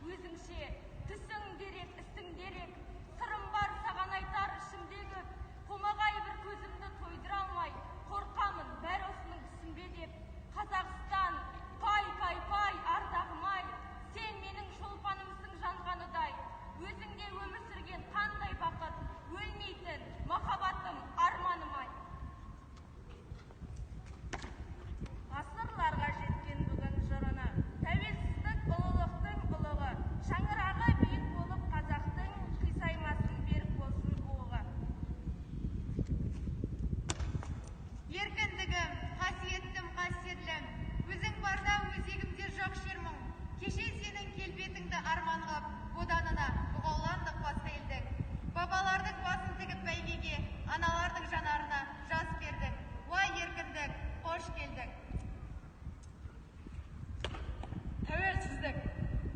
өзіңше түсің дерек, ісің дерек, сырым бар саған айтар ішімдегі, қомағай бір көзімді тойдыра алмай, қорқамын бәрі осының түсінбе деп. Қазақстан, пай, ардағым-ай, сен менің шолпанымсың жанғаныдай, өзіңде өмір сүрген қандай бақыт, өлмейтін махаббатым, арманым-ай. Ғасырларға жеткен бүгін жырына, тәуелсіздік ұлылықтың ұлығы, шаңырағы биік болып қазақтың, қисаймасын берік болсын буығы. Еркіндігім, қасиеттім, қастерлім, өзің барда өзегімде жоқ шермің, кеше сенің келбетіңді арман қып, боданына бұғауландық басқа елдің. Бабалардың басын тігіп бәйгеге, аналардың жанарына жас бердің. Уай еркіндік, қош келдің.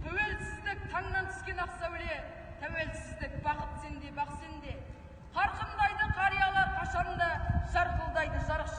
Тәуелсіздік таңнан түскен ақ сәуле, тәуелсіздік бақыт сенде, бақ сенде. Қарқындайды қариялар қашанда, жарқылдайды жарық